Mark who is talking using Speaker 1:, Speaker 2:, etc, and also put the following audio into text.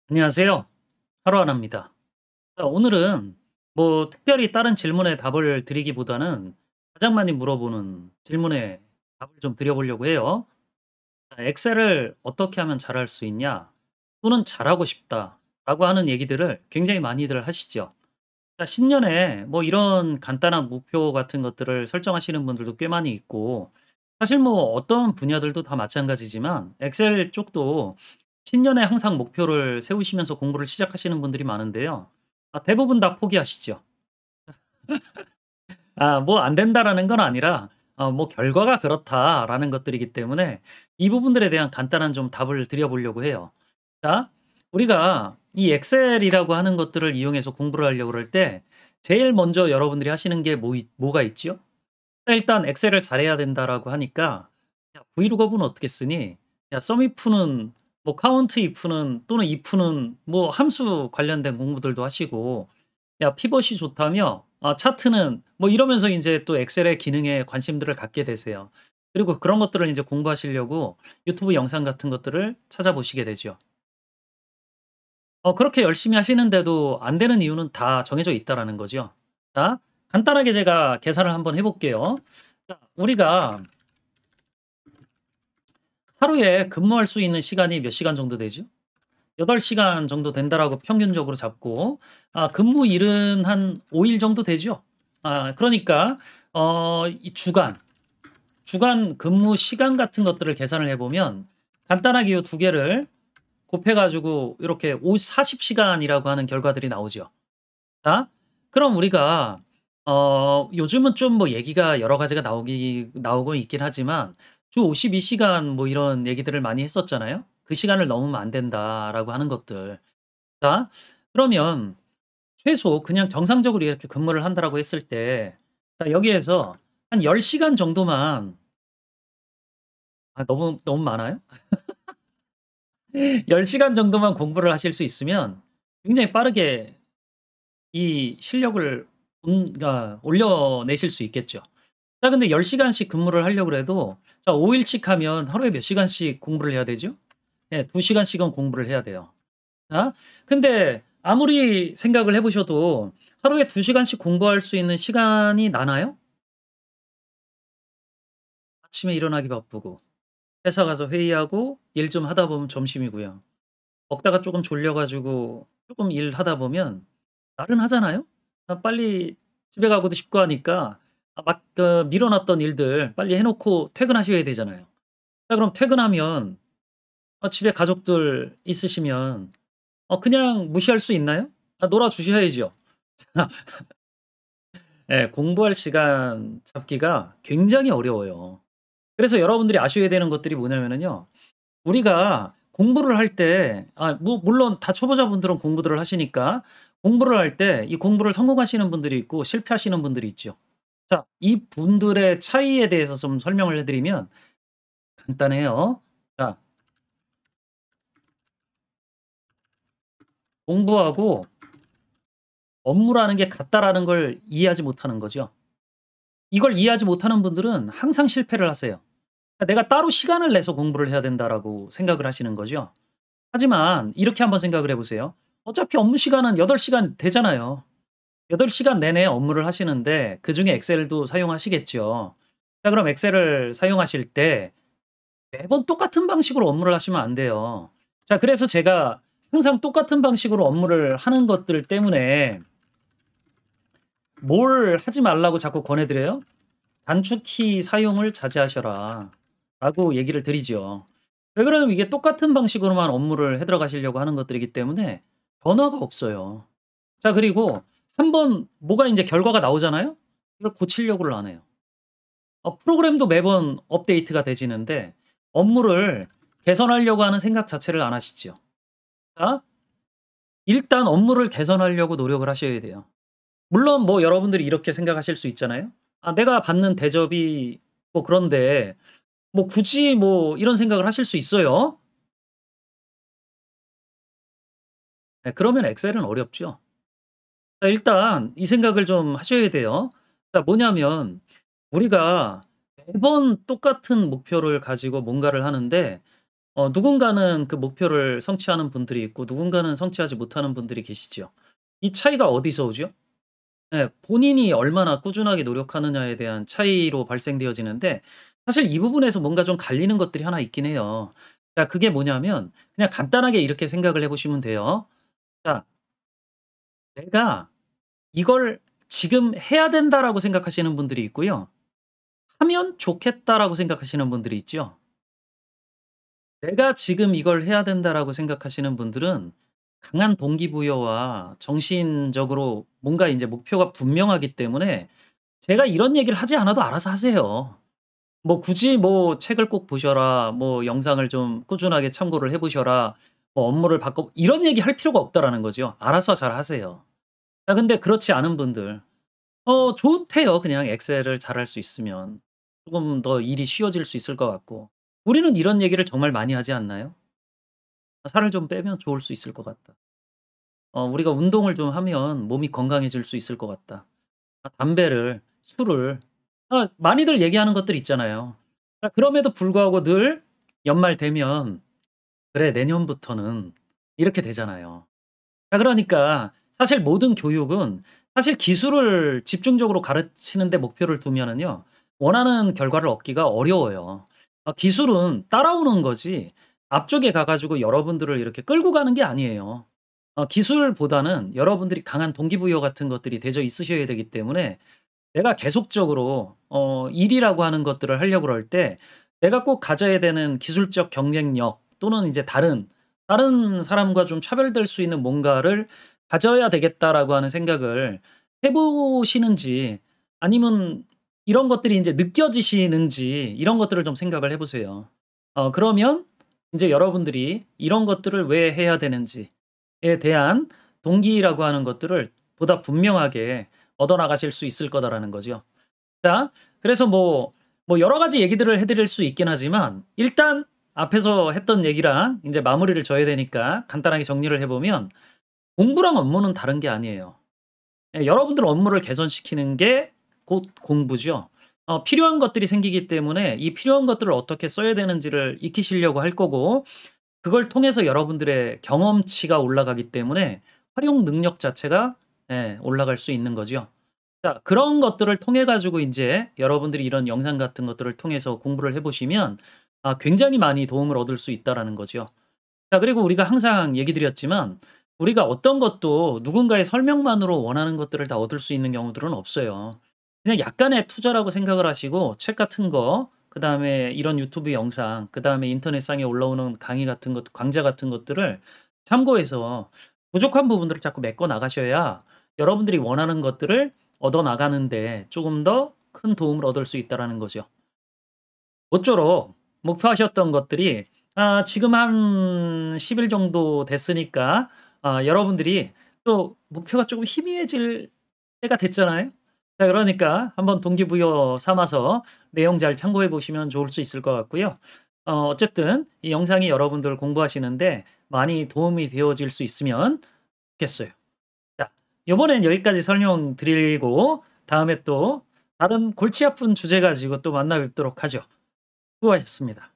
Speaker 1: 안녕하세요. 하루하나입니다. 자, 오늘은 뭐 특별히 다른 질문에 답을 드리기보다는 가장 많이 물어보는 질문에 답을 좀 드려보려고 해요. 자, 엑셀을 어떻게 하면 잘할 수 있냐? 또는 잘하고 싶다라고 하는 얘기들을 굉장히 많이들 하시죠. 자, 신년에 뭐 이런 간단한 목표 같은 것들을 설정하시는 분들도 꽤 많이 있고, 사실 뭐 어떤 분야들도 다 마찬가지지만 엑셀 쪽도 신년에 항상 목표를 세우시면서 공부를 시작하시는 분들이 많은데요. 대부분 다 포기하시죠. 뭐 안 된다라는 건 아니라 뭐 결과가 그렇다라는 것들이기 때문에 이 부분들에 대한 간단한 좀 답을 드려 보려고 해요. 자, 우리가 이 엑셀이라고 하는 것들을 이용해서 공부를 하려고 그럴 때 제일 먼저 여러분들이 하시는 게 뭐가 있죠? 일단 엑셀을 잘해야 된다라고 하니까 야, 브이로그는 어떻게 쓰니? 야, 썸이프는 뭐 카운트 이프는 또는 이프는 뭐 함수 관련된 공부들도 하시고, 야, 피벗이 좋다며 차트는 뭐 이러면서 이제 또 엑셀의 기능에 관심들을 갖게 되세요. 그리고 그런 것들을 이제 공부하시려고 유튜브 영상 같은 것들을 찾아보시게 되죠. 그렇게 열심히 하시는데도 안 되는 이유는 다 정해져 있다라는 거죠. 자, 간단하게 제가 계산을 한번 해 볼게요. 자, 우리가 하루에 근무할 수 있는 시간이 몇 시간 정도 되죠? 8 시간 정도 된다라고 평균적으로 잡고, 근무일은 한 5일 정도 되죠? 그러니까 이 주간 근무 시간 같은 것들을 계산을 해 보면 간단하게 요 두 개를 곱해 가지고 이렇게 40 시간이라고 하는 결과들이 나오죠. 자, 그럼 우리가 요즘은 좀 뭐 얘기가 여러 가지가 나오고 있긴 하지만 주 52 시간 뭐 이런 얘기들을 많이 했었잖아요. "그 시간을 넘으면 안 된다."라고 하는 것들. 자, 그러면 최소 그냥 정상적으로 이렇게 근무를 한다라고 했을 때, 자, 여기에서 한 10 시간 정도만, 너무 많아요? 10 시간 정도만 공부를 하실 수 있으면 굉장히 빠르게 이 실력을 올려내실 수 있겠죠. 자, 근데 10 시간씩 근무를 하려고 그래도, 자, 5 일씩 하면 하루에 몇 시간씩 공부를 해야 되죠? 네, 2 시간씩은 공부를 해야 돼요. 자, 근데 아무리 생각을 해 보셔도 하루에 2 시간씩 공부할 수 있는 시간이 나나요? 아침에 일어나기 바쁘고, 회사 가서 회의하고 일 좀 하다 보면 점심이고요. 먹다가 쪼금 졸려 가지고 쪼끔 일하다 보면 나른하잖아요? 빨리 집에 가고도 싶고 하니까 막 미뤄 놨던 일들 빨리 해 놓고 퇴근하셔야 되잖아요. 자, 그럼 퇴근하면 집에 가족들 있으시면 그냥 무시할 수 있나요? 놀아 주셔야죠. 예, 공부할 시간 잡기가 굉장히 어려워요. 그래서 여러분들이 아셔야 되는 것들이 뭐냐면은요. 우리가 공부를 할 때 뭐 물론 다 초보자분들은 공부들을 하시니까 공부를 할 때 이 공부를 성공하시는 분들이 있고 실패하시는 분들이 있죠. 자, 이 분들의 차이에 대해서 좀 설명을 해 드리면 간단해요. 자, 공부하고 업무라는 게 같다라는 걸 이해하지 못하는 거죠. 이걸 이해하지 못하는 분들은 항상 실패를 하세요. '내가 따로 시간을 내서 공부를 해야 된다.'라고 생각을 하시는 거죠. 하지만 이렇게 한번 생각을 해 보세요. 어차피 업무 시간은 8 시간 되잖아요. 8 시간 내내 업무를 하시는데 그중에 엑셀도 사용하시겠죠. 자, 그럼 엑셀을 사용하실 때 매번 똑같은 방식으로 업무를 하시면 안 돼요. 자, 그래서 제가 항상 똑같은 방식으로 업무를 하는 것들 때문에 뭘 하지 말라고 자꾸 권해 드려요? "단축키 사용을 자제하셔라." 라고 얘기를 드리죠. 왜 그러냐면 이게 똑같은 방식으로만 업무를 해 들어가시려고 하는 것들이기 때문에 변화가 없어요. 자, 그리고 한 번 뭐가 인제 결과가 나오잖아요? 이걸 고치려고를 안 해요. 프로그램도 매번 업데이트가 되지는데 업무를 개선하려고 하는 생각 자체를 안 하시죠. 자, 일단 업무를 개선하려고 노력을 하셔야 돼요. 물론 뭐 여러분들이 이렇게 생각하실 수 있잖아요. '내가 받는 대접이 뭐 그런데 뭐 굳이 뭐' 이런 생각을 하실 수 있어요. 네, 그러면 엑셀은 어렵죠. 자, 일단 이 생각을 좀 하셔야 돼요. 자, 뭐냐면 우리가 매번 똑같은 목표를 가지고 뭔가를 하는데 누군가는 그 목표를 성취하는 분들이 있고 누군가는 성취하지 못하는 분들이 계시죠. 이 차이가 어디서 오죠? 예. 본인이 얼마나 꾸준하게 노력하느냐에 대한 차이로 발생되어지는데 사실 이 부분에서 뭔가 좀 갈리는 것들이 하나 있긴 해요. 자 그게 뭐냐면 그냥 간단하게 이렇게 생각을 해 보시면 돼요. 자 내가 이걸 지금 해야 된다라고 생각하시는 분들이 있고요. '하면 좋겠다.'라고 생각하시는 분들이 있죠. 내가 지금 이걸 해야 된다라고 생각하시는 분들은 강한 동기부여와 정신적으로 뭔가 인제 목표가 분명하기 때문에 제가 이런 얘기를 하지 않아도 알아서 하세요. 뭐 굳이 뭐 "책을 꼭 보셔라." 뭐 "영상을 좀 꾸준하게 참고를 해 보셔라." 뭐 "업무를 바꿔" 이런 얘기 할 필요가 없다라는 거죠. 알아서 잘 하세요. 아 근데 그렇지 않은 분들 좋대요 그냥 엑셀을 잘할 수 있으면. 쪼금 더 일이 쉬워질 수 있을 것 같고. 우리는 이런 얘기를 정말 많이 하지 않나요? "살을 좀 빼면 좋을 수 있을 것 같다." "우리가 운동을 좀 하면 몸이 건강해질 수 있을 것 같다." 담배를 술을 많이들 얘기하는 것들 있잖아요. 그럼에도 불구하고 늘 연말 되면 "그래 내년부터는." 이렇게 되잖아요. 그러니까 사실 모든 교육은 사실 기술을 집중적으로 가르치는 데 목표를 두면은요. 원하는 결과를 얻기가 어려워요. 기술은 따라오는 거지 앞쪽에 가 가지고 여러분들을 이렇게 끌고 가는 게 아니에요. 기술보다는 여러분들이 강한 동기부여 같은 것들이 되져 있으셔야 되기 때문에 내가 계속적으로 일이라고 하는 것들을 하려고 그럴 때 내가 꼭 가져야 되는 기술적 경쟁력 또는 인제 다른 사람과 좀 차별될 수 있는 뭔가를 가져야 되겠다라고 하는 생각을 해 보시는지 아니면 이런 것들이 인제 느껴지시는지 이런 것들을 좀 생각을 해 보세요. 그러면 인제 여러분들이 이런 것들을 왜 해야 되는지에 대한 동기라고 하는 것들을 보다 분명하게 얻어 나가실 수 있을 거다라는 거죠. 자 그래서 뭐 여러 가지 얘기들을 해 드릴 수 있긴 하지만 일단 앞에서 했던 얘기랑 인제 마무리를 져야 되니까 간단하게 정리를 해 보면 공부랑 업무는 다른 게 아니에요. 예 여러분들 업무를 개선시키는 게 곧 공부죠. 필요한 것들이 생기기 때문에 이 필요한 것들을 어떻게 써야 되는지를 익히시려고 할 거고 그걸 통해서 여러분들의 경험치가 올라가기 때문에 활용 능력 자체가 올라갈 수 있는 거죠. 자 그런 것들을 통해 가지고 인제 여러분들이 이런 영상 같은 것들을 통해서 공부를 해 보시면 굉장히 많이 도움을 얻을 수 있다라는 거죠. 자 그리고 우리가 항상 얘기 드렸지만 우리가 어떤 것도 누군가의 설명만으로 원하는 것들을 다 얻을 수 있는 경우들은 없어요. 그냥 약간의 투자라고 생각을 하시고 책 같은 거 그다음에 이런 유튜브 영상 그다음에 인터넷상에 올라오는 강의 같은 것 강좌 같은 것들을 참고해서 부족한 부분들을 자꾸 메꿔 나가셔야 여러분들이 원하는 것들을 얻어 나가는 데 쪼금 더 큰 도움을 얻을 수 있다라는 거죠. 모쪼록 목표하셨던 것들이 지금 한 10일 정도 됐으니까 여러분들이 또 목표가 쪼금 희미해질 때가 됐잖아요. 자 그러니까 한번 동기부여 삼아서 내용 잘 참고해 보시면 좋을 수 있을 것 같고요. 어쨌든 이 영상이 여러분들 공부하시는데 많이 도움이 되어질 수 있으면 좋겠어요. 자 요번엔 여기까지 설명드리고 다음에 또 다른 골치 아픈 주제 가지고 또 만나 뵙도록 하죠. 수고하셨습니다.